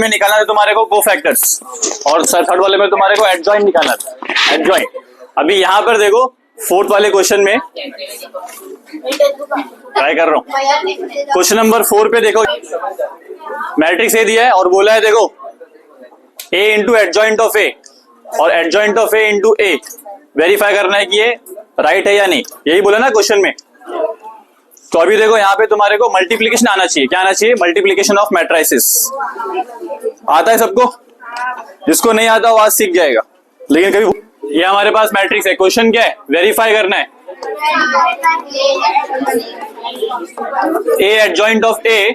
में निकालना है तुम्हारे को कोफैक्टर्स, और थर्ड वाले में तुम्हारे को एडजॉइंट निकालना था, एडजॉइंट। अभी यहाँ पर देखो फोर्थ वाले क्वेश्चन में ट्राई कर रहा हूँ। क्वेश्चन नंबर 4 पे देखो, मैट्रिक्स ए दिया है और बोला है देखो ए इंटू एडजॉइंट ऑफ ए और adjoint of a into A, verify करना है कि ये राइट है या नहीं, यही बोला ना क्वेश्चन में। तो अभी देखो यहाँ पे तुम्हारे को मल्टीप्लीकेशन आना चाहिए, क्या आना चाहिए, मल्टीप्लीकेशन ऑफ मैट्राइसिस। आता है सबको? जिसको नहीं आता वो आज सीख जाएगा, लेकिन कभी ये हमारे पास मैट्रिक्स है, क्वेश्चन क्या है, वेरीफाई करना है ए एडजॉइंट ऑफ ए।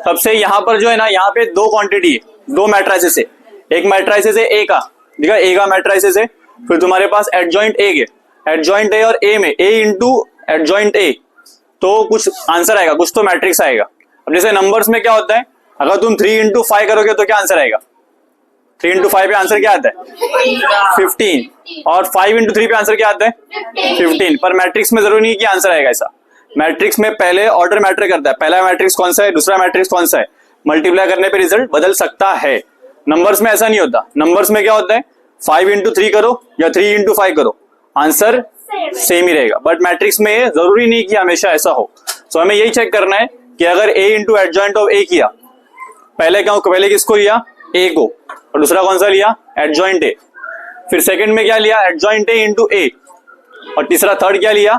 सबसे यहाँ पर जो है ना, यहाँ पे दो क्वांटिटी है, दो मैट्राइसिस है। एक मैट्राइसिस है ए का, देखा ए का मैट्राइसिस है, फिर तुम्हारे पास एडजॉइंट ए है, एडजॉइंट ए और ए में ए इंटू एडजॉइंट ए, तो कुछ आंसर आएगा, कुछ तो मैट्रिक्स आएगा। अब जैसे नंबर्स में क्या होता है, अगर तुम 3 इंटू 5 करोगे तो क्या आंसर आएगा, 3 इंटू 5 पे आंसर क्या आता है 15, और 5 इंटू 3 पे आंसर क्या आता है 15। पर मैट्रिक्स में जरूरी नहीं कि आंसर आएगा ऐसा, मैट्रिक्स में पहले ऑर्डर मैटर करता है, पहला मैट्रिक्स कौन सा है, दूसरा मैट्रिक्स कौन सा है, मल्टीप्लाई करने पे रिजल्ट बदल सकता है। नंबर्स में ऐसा नहीं होता, नंबर्स में क्या होता है 5 इंटू 3 करो या 3 इंटू 5 करो, आंसर सेम ही रहेगा। बट मैट्रिक्स में जरूरी नहीं कि हमेशा ऐसा हो। सो हमें यही चेक करना है कि अगर ए इंटू एडजॉइंट ऑफ ए किया, पहले किसको लिया, ए को, और दूसरा कौन सा लिया, एडजॉइंट ए, फिर सेकंड में क्या लिया, एडजॉइंट ए इंटू ए, और तीसरा थर्ड क्या लिया,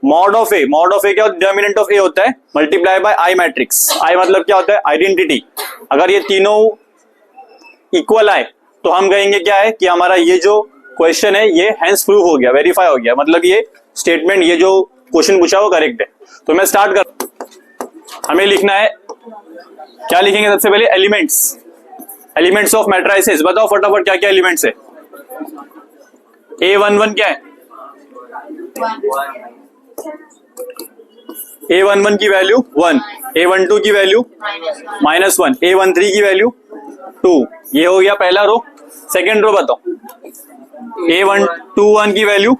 mod of a. Mod of a क्या, डिटर्मिनेंट ऑफ ए होता है multiply by I matrix. I मतलब क्या होता है, आइडेंटिटी। अगर ये तीनों इक्वल आए तो हम कहेंगे क्या है कि हमारा ये जो क्वेश्चन है ये हेंस प्रूव हो गया, वेरीफाई हो गया, मतलब ये स्टेटमेंट, ये जो क्वेश्चन पूछा वो करेक्ट है। तो मैं स्टार्ट कर, हमें लिखना है, क्या लिखेंगे सबसे पहले, एलिमेंट्स, एलिमेंट्स ऑफ मैट्राइसेस। बताओ फटाफट क्या क्या एलिमेंट्स है। A11 क्या है, A11 की वैल्यू 1, A12 की वैल्यू -1, A13 की वैल्यू 2, ये हो गया पहला रो। सेकेंड रो बताओ, A121 की वैल्यू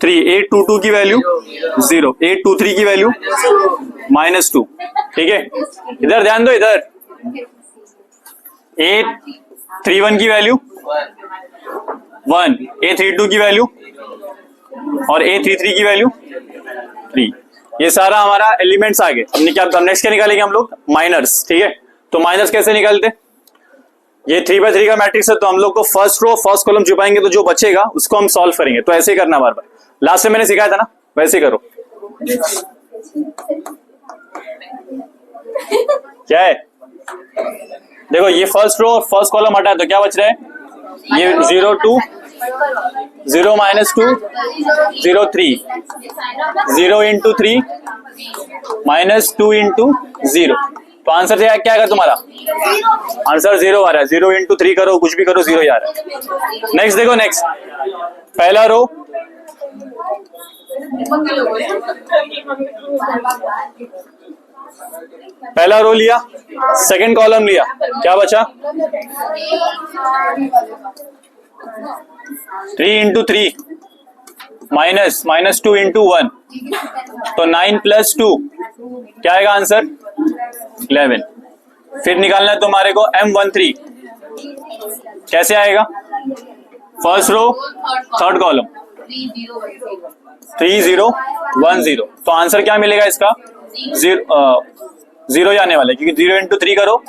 3, A22 की वैल्यू 0, A23 की वैल्यू -2। ठीक है, इधर ध्यान दो, इधर A31 की वैल्यू 1, A32 की वैल्यू और A33 की वैल्यू 3। ये सारा हमारा एलिमेंट्स आ गए। अब नेक्स्ट क्या निकालेंगे हम लोग, माइनर्स। ठीक है, तो माइनर्स कैसे निकालते, ये 3x3 का मैट्रिक्स है, तो हम लोग को फर्स्ट रो फर्स्ट कॉलम छुपाएंगे, तो जो बचेगा उसको हम सॉल्व करेंगे। तो ऐसे ही करना बार बार, लास्ट में मैंने सिखाया था ना, वैसे करो। क्या है, देखो ये फर्स्ट रो और फर्स्ट कॉलम हटा है तो क्या बच रहा है, ये 0 2 0 -2 0 3 0 इंटू 3 -2 इंटू 0। तो आंसर क्या आएगा तुम्हारा, आंसर 0 आ रहा है। 0 इंटू 3 करो, कुछ भी करो, 0 ही आ रहा है। नेक्स्ट देखो, नेक्स्ट पहला रो, पहला रो लिया, सेकंड कॉलम लिया, क्या बचा 3 इंटू 3 -2 इंटू 1, तो 9 + 2 क्या आएगा आंसर 11। फिर निकालना है तुम्हारे को M13, कैसे आएगा, फर्स्ट रो थर्ड कॉलम 3 0 1 0, तो आंसर क्या मिलेगा इसका, 0 ही आने वाला है, क्योंकि 0 इंटू 3 करो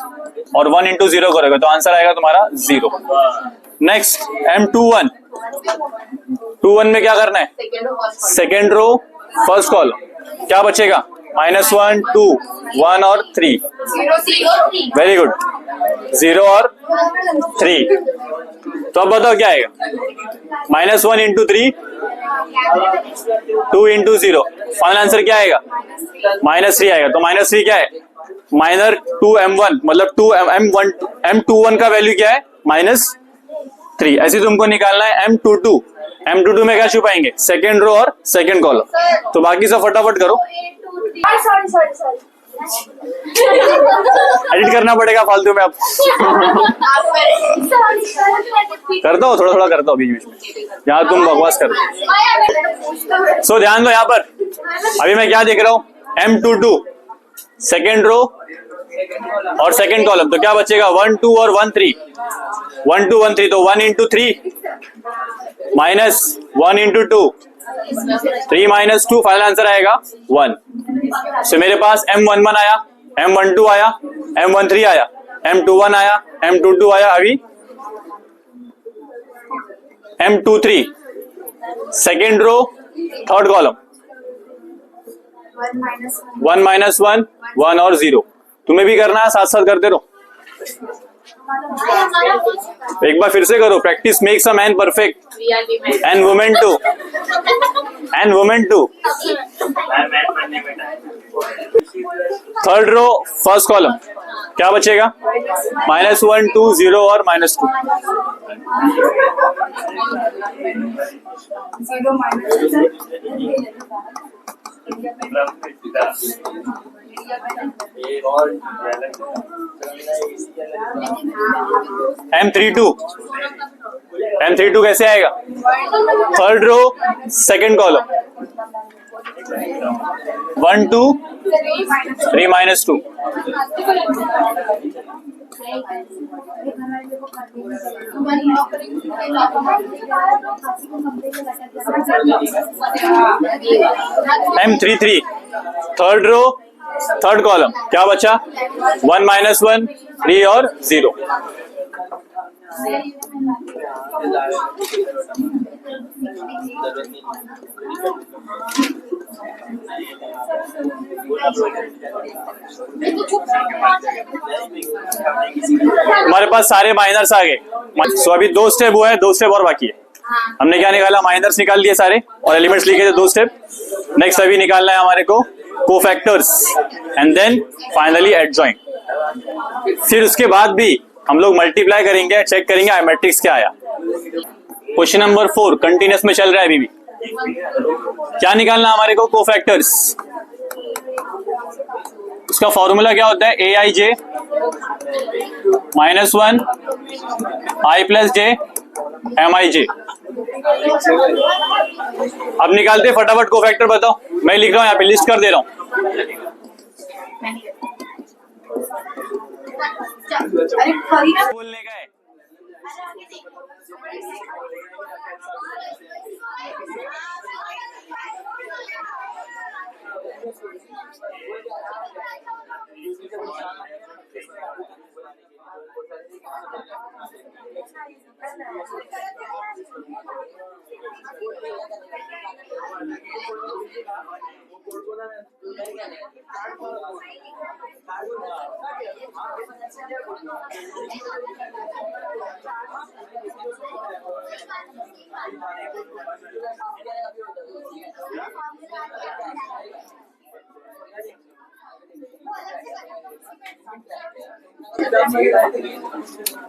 और 1 इंटू 0 करोगे तो आंसर आएगा तुम्हारा 0। नेक्स्ट M21, 21 में क्या करना है, सेकेंड रो फर्स्ट कॉलम, क्या बचेगा -1 2 1 और 3, वेरी गुड, 0 और 3। तो अब बताओ क्या आएगा, -1 इंटू 3 2 इंटू 0, फाइनल आंसर क्या आएगा -3 आएगा। तो -3 क्या है, माइनर 2M1, मतलब 2M21 का वैल्यू क्या है -3। ऐसे तुमको निकालना है M22, M22 में क्या छुपाएंगे, सेकेंड रो और सेकेंड कॉलम। तो बाकी सब फटाफट करो, एडिट करना पड़ेगा फालतू में, आप करता हो, थोड़ा थोड़ा करता हो बीच बीच में, यहाँ तुम बकवास कर। सो ध्यान दो यहाँ पर, अभी मैं क्या देख रहा हूँ, M22 सेकेंड रो और सेकेंड कॉलम, तो क्या बचेगा 1 2 और 1 3, 1 2 1 3, तो 1 into 3 minus 1 into 2, 3 minus 2, final answer आएगा 1। सो मेरे पास M11 आया, M12 आया, M13 आया, M21 आया, M22 आया, अभी M23 second row third column, 1 minus 1, 1 और 0। तुम्हें भी करना है, साथ साथ करते रहो। एक बार फिर से करो, practice makes a man perfect and women too, and women too. Third row first column, क्या बचेगा -1 2 0 और -2। M32 कैसे आएगा? Third row second column, 1 2 3 -2। M33 third row third column, क्या बचा 1 -1 3 और 0। हमारे पास सारे माइनर्स आ गए। सो अभी 2 स्टेप हुआ है, 2 स्टेप और बाकी है। हमने क्या निकाला, माइनर्स निकाल लिए सारे और एलिमेंट्स लिखे थे 2 स्टेप। नेक्स्ट अभी निकालना है हमारे को cofactors and then finally adjoint. फिर उसके बाद भी हम लोग मल्टीप्लाई करेंगे, चेक करेंगे आई मैट्रिक्स क्या आया। क्वेश्चन नंबर 4 कंटिन्यूअस में चल रहा है अभी भी। क्या निकालना हमारे को, कोफैक्टर्स। उसका फॉर्मूला क्या होता है, aij -1 i + j mij। अब निकालते फटाफट कोफैक्टर, बताओ। मैं लिख रहा हूं यहाँ पे, लिस्ट कर दे रहा हूं। बोलने का है।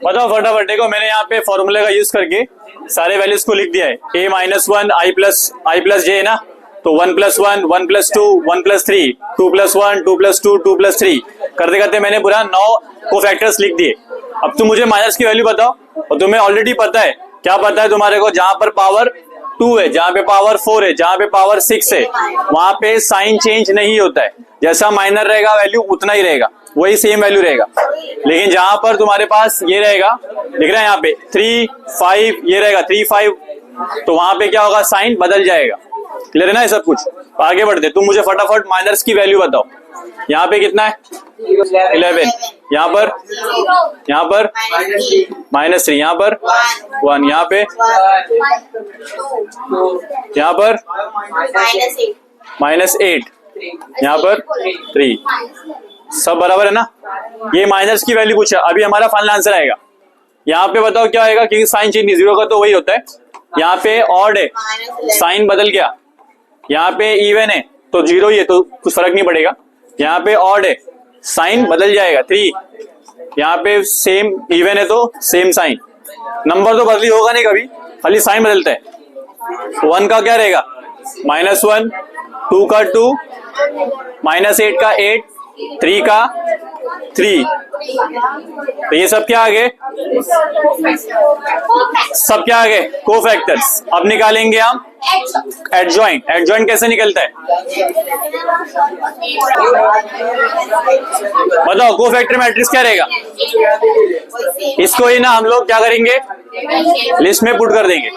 बताओ फटाफट। देखो मैंने यहाँ पे फॉर्मूले का यूज करके सारे वैल्यूज को लिख दिया है। a -1 i + j है ना, तो 1 + 1 1 + 2 1 + 3 2 + 1 2 + 2 2 + 3 करते करते मैंने पूरा 9 कोफैक्टर्स लिख दिए। अब तुम मुझे माइनस की वैल्यू बताओ। और तुम्हें ऑलरेडी पता है, क्या पता है तुम्हारे को, जहां पर पावर 2 है, जहां पे पावर 4 है, जहां पे पावर 6 है, वहां पे साइन चेंज नहीं होता है। जैसा माइनर रहेगा वैल्यू उतना ही रहेगा, वही सेम वैल्यू रहेगा। लेकिन जहां पर तुम्हारे पास ये रहेगा, दिख रहा है यहाँ पे 3 5, ये रहेगा 3 5, तो वहां पे क्या होगा, साइन बदल जाएगा। क्लियर है ना ये सब कुछ? आगे बढ़ते। तुम मुझे फटाफट माइनर्स की वैल्यू बताओ। यहाँ पे कितना है 11, यहाँ पर -3, यहाँ पर -1, यहाँ पे -8, यहाँ पर 3, सब बराबर है ना। ये माइनस की वैल्यू पूछा, अभी हमारा फाइनल आंसर आएगा। यहाँ पे बताओ क्या आएगा, क्योंकि साइन चेंज नहीं, 0 का तो वही होता है। यहाँ पे ऑड है, साइन बदल गया। यहाँ पे इवन है तो 0 ही है, तो कुछ फर्क नहीं पड़ेगा। यहाँ पे ऑड है, साइन बदल जाएगा 3। यहाँ पे सेम इवन है तो सेम साइन। नंबर तो बदली होगा नहीं कभी, खाली साइन बदलता है। 1 का क्या रहेगा -1, 2 का 2, -8 का 8, 3 का 3। तो ये सब क्या आ गए, सब क्या आ गए, कोफैक्टर्स। अब निकालेंगे हम एडजॉइंट, एडजॉइंट कैसे निकलता है? बताओ कोफैक्टर मैट्रिक्स क्या रहेगा? इसको ही ना हम लोग क्या करेंगे, लिस्ट में पुट कर देंगे।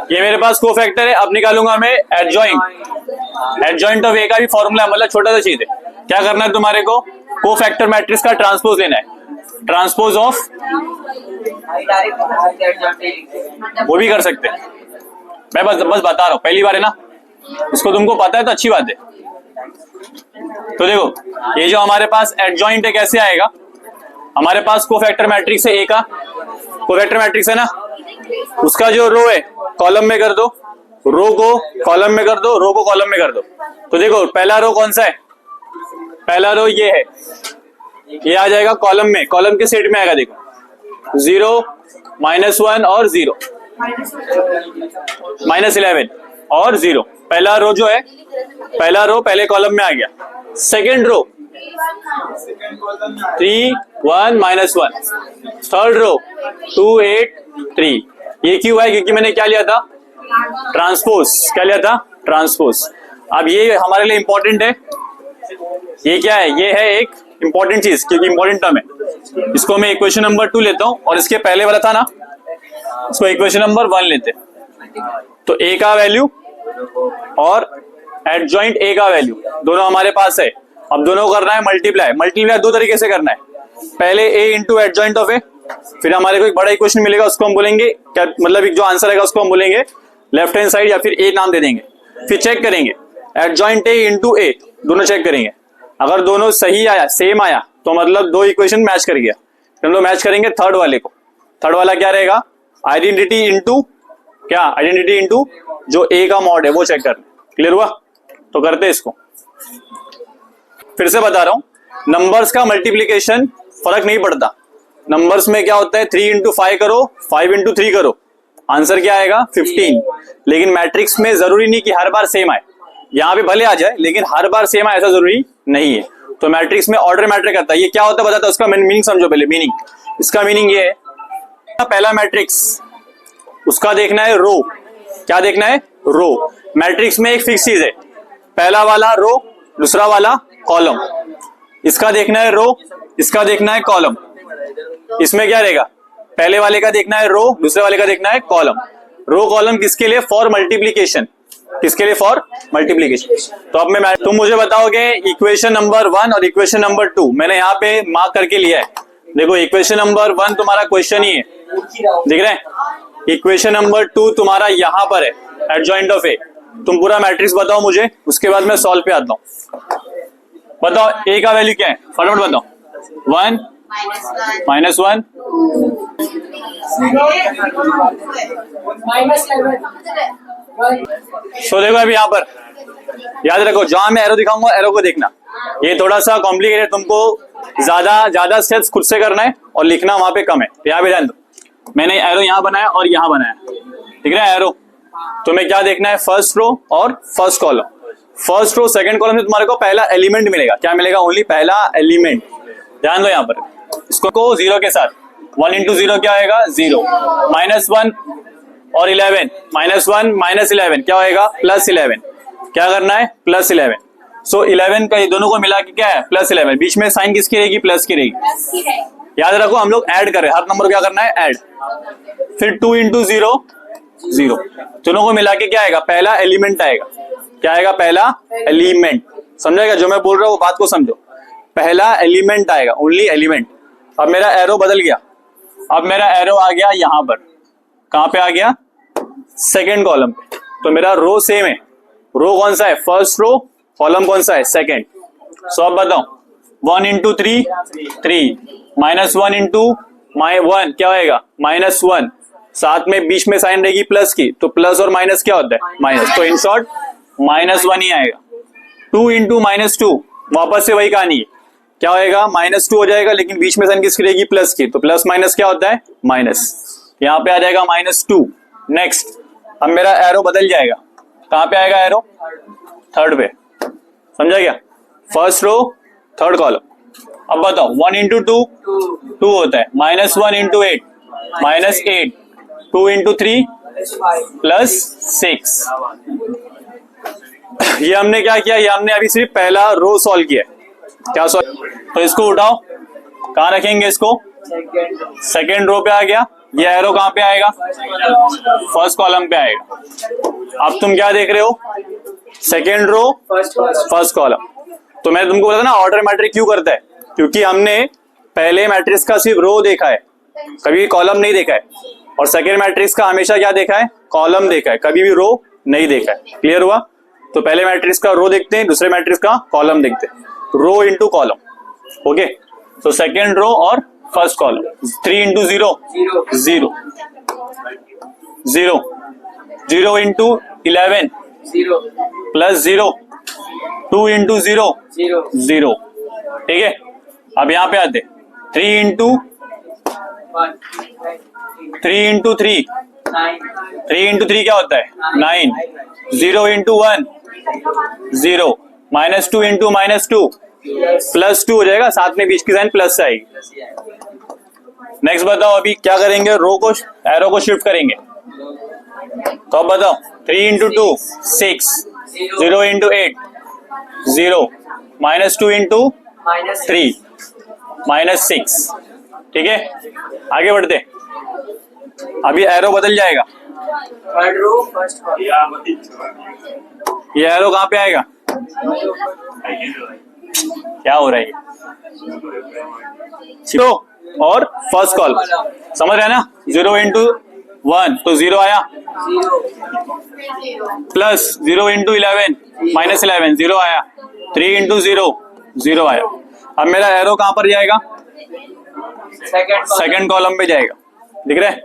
ये मेरे पास कोफैक्टर है, अब निकालूंगा मैं एडजॉइंट। एडजॉइंट ऑफ ए का भी फॉर्मूला मतलब छोटा सा चीज है। क्या करना है तुम्हारे को, कोफैक्टर मैट्रिक्स का ट्रांसपोज लेना है, ट्रांसपोज ऑफ, वो भी कर सकते हैं। मैं बस बता रहा हूं, पहली बार है ना, इसको तुमको पता है तो अच्छी बात है। तो देखो ये जो हमारे पास एडजॉइंट है कैसे आएगा, हमारे पास कोफैक्टर मैट्रिक्स है ए का, कोफैक्टर मैट्रिक्स है ना, उसका जो रो है कॉलम में कर दो, रो को कॉलम में कर दो, रो को कॉलम में कर दो। तो देखो पहला रो कौन सा है, पहला रो ये है, ये आ जाएगा कॉलम में, कॉलम के सेट में आएगा। देखो 0, -1 और 0, -11 और 0। पहला रो जो है, पहला रो पहले कॉलम में आ गया। Second row 3, 1, -1। Third row 2, 8, 3। ये क्यों है, क्योंकि मैंने क्या लिया था, ट्रांसपोज। क्या लिया था, ट्रांसपोज। अब ये हमारे लिए इंपॉर्टेंट है, ये क्या है, ये है एक इंपॉर्टेंट चीज, क्योंकि इंपॉर्टेंट टर्म है। इसको मैं इक्वेशन नंबर 2 लेता हूं, और इसके पहले वाला था ना, इसको इक्वेशन नंबर 1 लेते। तो ए का वैल्यू और एडजॉइंट ए का वैल्यू दोनों हमारे पास है। अब दोनों को करना है मल्टीप्लाई। मल्टीप्लाई दो तरीके से करना है, पहले ए इंटू एडजॉइंट ऑफ ए, फिर हमारे को एक बड़ा इक्वेशन मिलेगा, उसको हम बोलेंगे क्या, मतलब जो आंसर आएगा उसको हम बोलेंगे लेफ्ट हैंड साइड, या फिर ए नाम दे देंगे। फिर चेक करेंगे एडजॉइंट ए इंटू ए, दोनों चेक करेंगे। अगर दोनों सही आया, सेम आया, तो मतलब दो इक्वेशन मैच कर गया। हम लोग मैच करेंगे थर्ड वाले को। थर्ड वाला क्या रहेगा, आइडेंटिटी इंटू क्या, आइडेंटिटी इंटू जो ए का मॉड है वो चेक करना। क्लियर हुआ? तो करते हैं इसको। फिर से बता रहा हूं, नंबर्स का मल्टीप्लीकेशन फर्क नहीं पड़ता। नंबर्स में क्या होता है, 3 इंटू 5 करो, 5 इंटू 3 करो, आंसर क्या आएगा 15। लेकिन मैट्रिक्स में जरूरी नहीं कि हर बार सेम आए, यहाँ पे भले आ जाए लेकिन हर बार सेम आए ऐसा जरूरी नहीं है। तो मैट्रिक्स में ऑर्डर मैटर करता है। ये क्या होता है बताता, उसका मीनिंग समझो पहले। मीनिंग, इसका मीनिंग ये है, पहला मैट्रिक्स उसका देखना है रो। क्या देखना है, रो। मैट्रिक्स में एक फिक्स चीज है, पहला वाला रो, दूसरा वाला कॉलम। इसका देखना है रो, इसका देखना है कॉलम। इसमें क्या रहेगा, पहले वाले का देखना है रो, दूसरे वाले का देखना है कॉलम। रो कॉलम किसके लिए, फॉर मल्टीप्लीकेशन। किसके लिए, फॉर मल्टीप्लीकेशन। तो अब मैं तुम मुझे बताओगे इक्वेशन नंबर 1 और इक्वेशन नंबर 2 मैंने यहाँ पे मार्क करके लिया है। देखो इक्वेशन नंबर 1 तुम्हारा क्वेश्चन ही है, दिख रहा है। इक्वेशन नंबर 2 तुम्हारा यहाँ पर है, एडजॉइंट ऑफ ए। तुम पूरा मैट्रिक्स बताओ मुझे, उसके बाद मैं सॉल्व पे आता हूँ। बताओ ए का वैल्यू क्या है, फटाफट बताओ। 1, -1, तो देखो अभी यहाँ पर याद रखो, जहां मैं एरो दिखाऊंगा एरो को देखना। ये थोड़ा सा कॉम्प्लिकेटेड, तुमको ज्यादा स्टेप्स खुद से करना है और लिखना वहां पे कम है। यहाँ पे ध्यान दो, मैंने एरो यहाँ बनाया और यहाँ बनाया, ठीक है एरो। तुम्हें क्या देखना है, फर्स्ट रो और first column. First row second column से तुम्हारे को पहला एलिमेंट मिलेगा। क्या मिलेगा, ओनली पहला एलिमेंट। ध्यान दो यहाँ पर, इसको को 0 के साथ 1 इंटू 0 क्या आएगा, 0। -1 और 11, -1 -11 क्या होएगा, +11। क्या करना है, +11। सो 11 का ये दोनों को मिला के क्या है, +11। बीच में साइन किसकी रहेगी, प्लस की रहेगी। याद रखो हम लोग ऐड कर रहे हैं, हर नंबर को क्या करना है, ऐड। फिर 2 इंटू 0, 0। दोनों को मिला के क्या आएगा, पहला एलिमेंट आएगा। क्या आएगा, पहला एलिमेंट। समझेगा जो मैं बोल रहा हूँ, वो बात को समझो। पहला एलिमेंट आएगा, ओनली एलिमेंट। अब मेरा एरो बदल गया, अब मेरा एरो आ गया यहां पर। कहां पे आ गया, सेकेंड कॉलम पे। तो मेरा रो सेम है। रो कौन सा है, फर्स्ट रो। कॉलम कौन सा है, सेकेंड। सो अब बताओ 1 इंटू 3, 3। -1 इंटू 1 क्या होएगा, -1। साथ में बीच में साइन रहेगी प्लस की, तो प्लस और माइनस क्या होता है, माइनस। तो इन शॉर्ट -1 ही आएगा। 2 इंटू -2 वापस से वही कहानी है। क्या होएगा, -2 हो जाएगा, लेकिन बीच में साइन किसकी रहेगी, प्लस की। तो प्लस माइनस क्या होता है, माइनस। यहाँ पे आ जाएगा -2। नेक्स्ट, अब मेरा एरो बदल जाएगा। कहां पे आएगा एरो, थर्ड पे। समझा क्या? First row third column. अब बताओ 1 इंटू 2 2 होता है, -1 इंटू 8 -8, 2 इंटू 3 +6. ये हमने क्या किया? ये हमने अभी सिर्फ पहला रो सॉल्व किया. क्या सॉल्व? तो इसको उठाओ, कहाँ रखेंगे इसको? सेकेंड रो पे आ गया. ये एरो कहाँ पे आएगा? फर्स्ट कॉलम पे आएगा. अब तुम क्या देख रहे हो? Second row first column. तो मैं तुमको बोला था ना ऑर्डर मैट्रिक्स क्यों करता है, क्योंकि हमने पहले मैट्रिक्स का सिर्फ रो देखा है, कभी कॉलम नहीं देखा है. और सेकेंड मैट्रिक्स का हमेशा क्या देखा है? कॉलम देखा है, कभी भी रो नहीं देखा है. क्लियर हुआ? तो पहले मैट्रिक्स का रो देखते हैं, दूसरे मैट्रिक्स का कॉलम देखते हैं. Rho into column. ओके, तो सेकेंड रो और first column. 3 into 0 0 0 0 into 11 +0, 2 into 0 0. ठीक है, अब यहां पे आते 3 इंटू 3 3 इंटू 3 क्या होता है? 9. 0 इंटू 1 0, -2 इंटू -2 +2 हो जाएगा, साथ में बीच की साइन प्लस से आएगी. नेक्स्ट बताओ अभी क्या करेंगे? रो को एरो को शिफ्ट करेंगे. तो अब बताओ 3 इंटू 2 6, 0 इंटू 8 0, -2 इंटू 3 -6. ठीक है, आगे बढ़ते. अभी एरो बदल जाएगा. ये एरो कहाँ पे आएगा? क्या हो रहा है? जीरो और फर्स्ट कॉल समझ रहे हैं ना? 0 इंटू 1 तो 0 आया, प्लस 0 इंटू 11 -11 0 आया, 3 इंटू 0 0 आया. अब मेरा एरो कहां पर जाएगा? सेकंड कॉलम पे जाएगा. दिख रहा है?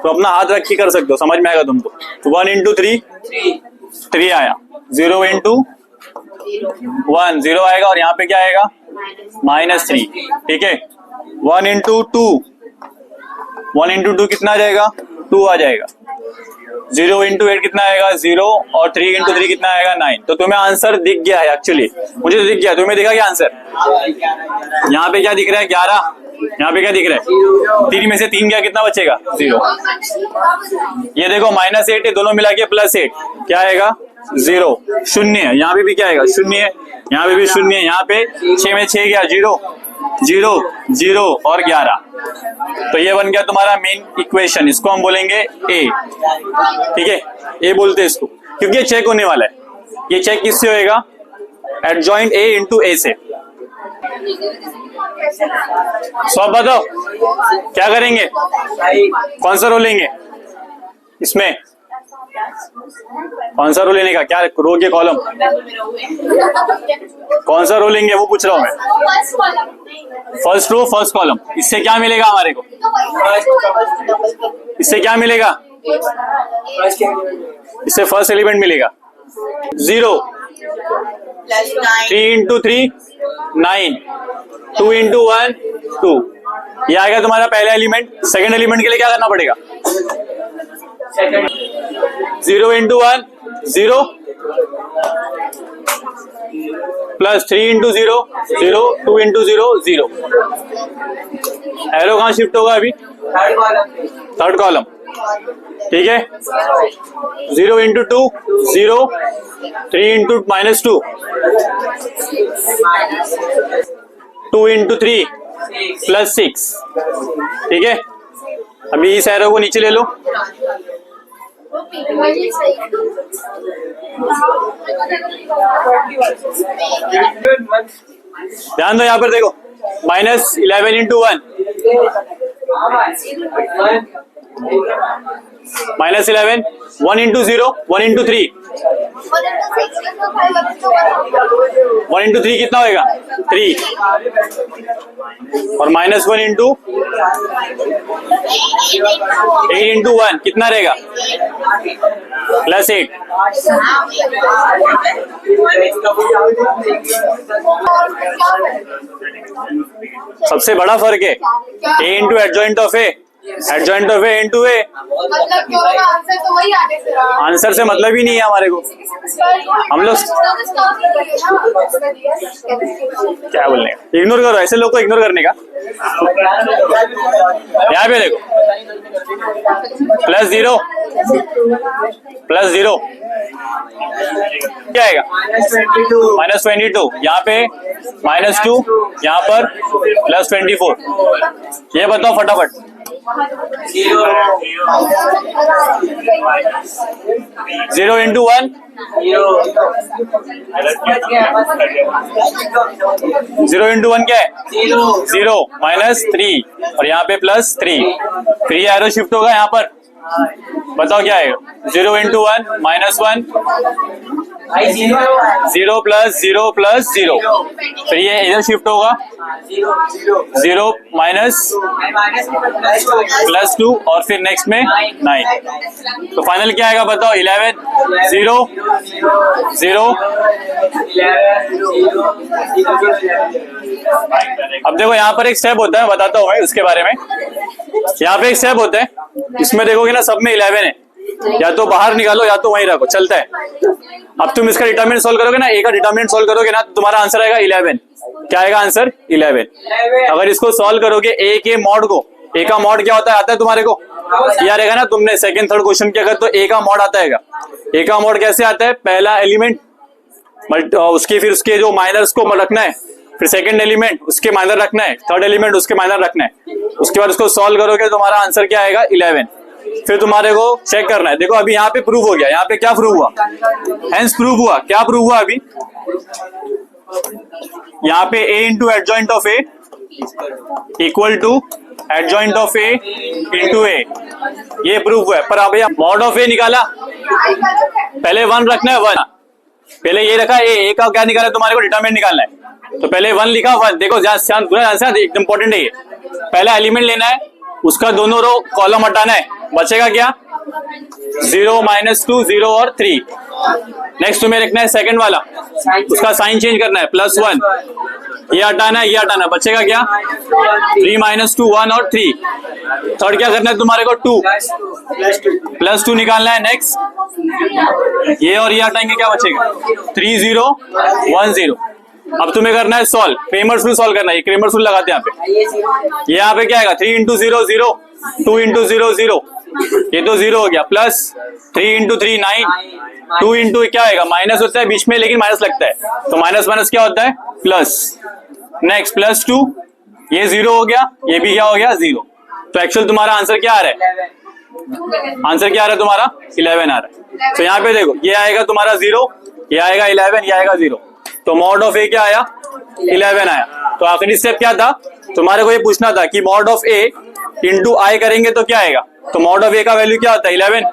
तो अपना हाथ रख के कर सकते हो, समझ में आएगा तुमको. तो 1 इंटू 3 3 आया, 0 इंटू 1 0 आएगा, और यहाँ पे क्या आएगा? -3. ठीक है, 1 इंटू 2 कितना आ जाएगा? 2 आ जाएगा. 0 इंटू 8 कितना आएगा? 0, और 3 इंटू 3 कितना आएगा? 9. तो तुम्हें आंसर दिख गया है. एक्चुअली मुझे तो दिख गया, तुम्हें दिखा क्या आंसर? यहाँ पे क्या दिख रहा है? 11. यहाँ पे क्या दिख रहा है? 3 में से 3 गया, कितना बचेगा? 0. ये देखो -8 है, दोनों मिला के +8 क्या आएगा? 0. 0 यहाँ पे भी क्या आएगा? 0. यहाँ पे भी 0. यहाँ पे 6 में 6 गया, 0 0 0 और 11. तो ये बन गया तुम्हारा मेन इक्वेशन. इसको हम बोलेंगे ए. ठीक है, ए बोलते हैं इसको, क्योंकि ये चेक होने वाला है. ये चेक किससे होएगा? एडजॉइंट ए इंटू ए से. सब बताओ क्या करेंगे? कौन सा रो लेंगे? इसमें कौन सा रो लेने का? क्या रो के कॉलम? कौन सा रो लेंगे वो पूछ रहा हूं मैं. First row first column. इससे क्या मिलेगा हमारे को? इससे क्या मिलेगा? इससे फर्स्ट एलिमेंट मिलेगा 0. 3 इंटू 3 9, 2 इंटू 1 2. ये आएगा तुम्हारा पहला एलिमेंट. सेकेंड एलिमेंट के लिए क्या करना पड़ेगा? 0 into 1 0 plus 3 into 0 0, 2 into 0 0. Arrow कहाँ शिफ्ट होगा अभी? Third column. ठीक है, 0 इंटू 2 0, 3 इंटू -2 2 इंटू 3 +6. ठीक है, अभी इस एरो को नीचे ले लो. ध्यान दो, यहाँ पर देखो -11 इंटू 1 -11, 1 इंटू 0 1 इंटू 3 1 इंटू 3 कितना होएगा? 3. और -1 इंटू 8 इंटू 1 कितना रहेगा? +8. सबसे बड़ा फर्क है a into adjoint of a adjoint of a into a. मतलब दोनों आंसर तो वही आने फिर। आंसर से मतलब ही नहीं है हमारे को, हम लोग क्या बोलने का, इग्नोर करो, ऐसे लोग को इग्नोर करने का। यहाँ पे देखो +0 +0 क्या आएगा -22, यहाँ पे -2, यहाँ पर +24। ये बताओ फटाफट। 0 into 1 0 into 1 क्या है 0 -3 और यहाँ पे +3, फिर ये एरो शिफ्ट होगा यहाँ पर, बताओ क्या है 0 into 1 -1 0 + 0 + 0, फिर ये इधर शिफ्ट होगा 0 -+2 और फिर नेक्स्ट में 9, तो फाइनल क्या आएगा बताओ 11 0 0। अब देखो यहाँ पर एक स्टेप होता है, बताता हूँ मैं उसके बारे में। यहाँ पे एक स्टेप होता है, इसमें देखोगे ना सब में 11 है, या तो बाहर निकालो या तो वहीं रखो, चलता है। अब तुम इसका डिटरमिनेंट सॉल्व करोगे ना, ए का डिटरमिनेंट सॉल्व करोगे ना, तो तुम्हारा आंसर आएगा 11। क्या आएगा आंसर 11। अगर इसको सॉल्व करोगे ए के मॉड को, ए का मॉड क्या होता है आता है तुम्हारे को यार रहेगा ना, तुमने सेकंड थर्ड क्वेश्चन किया तो ए का मॉड आता है। ए का मॉड कैसे आता है, पहला एलिमेंट उसके फिर उसके जो माइनर्स को रखना है, फिर सेकंड एलिमेंट उसके माइनर रखना है, थर्ड एलिमेंट उसके माइनर रखना है, उसके बाद उसको सॉल्व करोगे तुम्हारा आंसर क्या आएगा 11। फिर तुम्हारे को चेक करना है, देखो अभी यहाँ पे प्रूव हो गया, यहाँ पे क्या प्रूव हुआ, हेंस प्रूव हुआ, क्या प्रूव हुआ अभी यहाँ पे a into adjoint of a equal to adjoint of a into a, ये प्रूव हुआ है। पर अब मॉड ऑफ ए निकाला, पहले 1 रखना है 1, पहले ये रखा ए का क्या निकाला तुम्हारे को डिटरमिनेंट निकालना है, तो पहले 1 लिखा 1। देखो एकदम इंपॉर्टेंट है ये, पहला एलिमेंट लेना है, उसका दोनों रो कॉलम हटाना है, बचेगा क्या 0 -2 0 और 3। नेक्स्ट तुम्हें रखना है सेकंड वाला, उसका साइन चेंज करना है +1, ये हटाना है, ये हटाना है, बचेगा क्या 3 -2 1 और 3। थर्ड क्या करना है तुम्हारे को 2 +2 निकालना है। नेक्स्ट ये और ये हटाएंगे, क्या बचेगा 3 0 1 0। अब तुम्हें करना है सॉल्व, क्रेमर्स रूल सॉल्व करना है, क्रेमर्स रूल लगाते हैं यहाँ पे क्या आएगा 3 × 0 0 2 × 0 0, ये तो 0 हो गया, प्लस 3 × 3 9 2 इंटू क्या आएगा माइनस होता है बीच में लेकिन माइनस लगता है, तो माइनस माइनस क्या होता है प्लस। नेक्स्ट +2, ये 0 हो गया, ये भी क्या हो गया 0। तो एक्चुअल तुम्हारा आंसर क्या आ रहा है, आंसर क्या आ रहा है तुम्हारा 11 आ रहा है। तो यहाँ पे देखो ये आएगा तुम्हारा 0, ये आएगा 11, ये आएगा 0, तो मॉड ऑफ ए क्या आया 11 आया। तो आखिरी स्टेप क्या था तुम्हारे को ये पूछना था कि मॉड ऑफ ए इंटू आई करेंगे तो क्या आएगा, तो मॉड ऑफ ए का वैल्यू क्या होता है 11,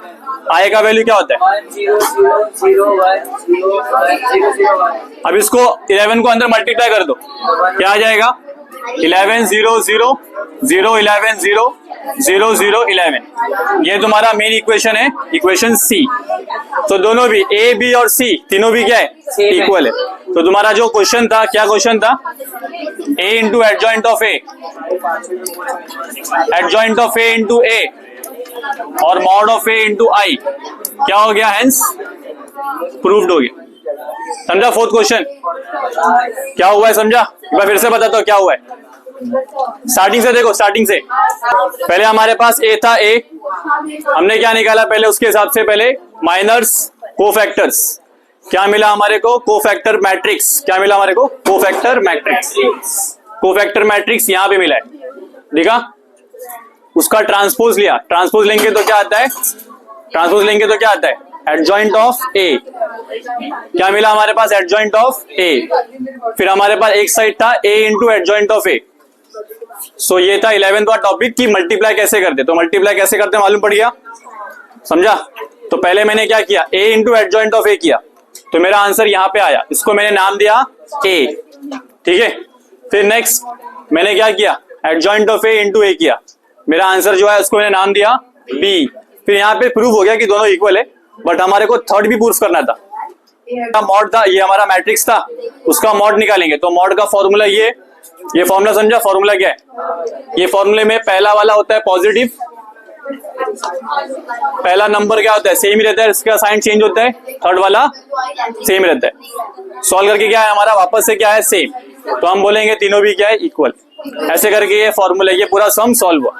आई का वैल्यू क्या होता है 1 0 0 0 1 0 1 0 0 1। अब इसको 11 को अंदर मल्टीप्लाई कर दो, क्या आ जाएगा 11 0 0 0 11 0 0 0 11, ये तुम्हारा मेन इक्वेशन है, इक्वेशन सी। तो दोनों भी ए बी और सी तीनों भी क्या है इक्वल है। तो तुम्हारा जो क्वेश्चन था, क्या क्वेश्चन था, a into adjoint of a, adjoint of a into a और mod of a into I क्या हो गया, हेंस प्रूव्ड हो गया। समझा फोर्थ क्वेश्चन क्या हुआ है, समझा। मैं फिर से बताता हूँ क्या हुआ है, स्टार्टिंग से देखो, स्टार्टिंग से पहले हमारे पास ए था, ए हमने क्या निकाला पहले, उसके हिसाब से पहले माइनर्स कोफैक्टर्स, क्या मिला हमारे को कोफैक्टर मैट्रिक्स, क्या मिला हमारे को कोफैक्टर मैट्रिक्स, कोफैक्टर मैट्रिक्स यहाँ पे मिला है, देखा। उसका ट्रांसपोज लिया, ट्रांसपोज लेंगे तो क्या आता है, ट्रांसपोज लेंगे तो क्या आता है एडजॉइंट ऑफ ए, क्या मिला हमारे पास एडजॉइंट ऑफ ए। फिर हमारे पास एक साइड था ए इंटू एडजॉइंट ऑफ ए, सो ये था 11वां टॉपिक कि मल्टीप्लाई कैसे करते, तो मल्टीप्लाई कैसे करते मालूम पड़ गया, समझा। तो पहले मैंने क्या किया, ए इंटू एडजॉइंट ऑफ ए किया, तो मेरा आंसर यहाँ पे आया, इसको मैंने नाम दिया ए, ठीक है। फिर नेक्स्ट मैंने क्या किया, एडजॉइंट ऑफ ए इंटू ए किया, मेरा आंसर जो है उसको मैंने नाम दिया बी। फिर यहाँ पे प्रूव हो गया कि दोनों इक्वल है, बट हमारे को थर्ड भी प्रूफ करना था। मॉड था, ये हमारा मैट्रिक्स था, उसका मॉड निकालेंगे, तो मॉड का फॉर्मूला ये ये फॉर्मूला समझा? फॉर्मूला क्या है? ये फॉर्मूले में पहला वाला होता है पॉजिटिव, पहला नंबर क्या होता है? सेम ही रहता है, इसका साइन चेंज होता है। थर्ड वाला सेम रहता है। सॉल्व करके क्या है हमारा? वापस से क्या है? सेम। तो हम बोलेंगे तीनों भी क्या है? इक्वल। ऐसे करके ये फॉर्मूला, ये पूरा सम सॉल्व हुआ।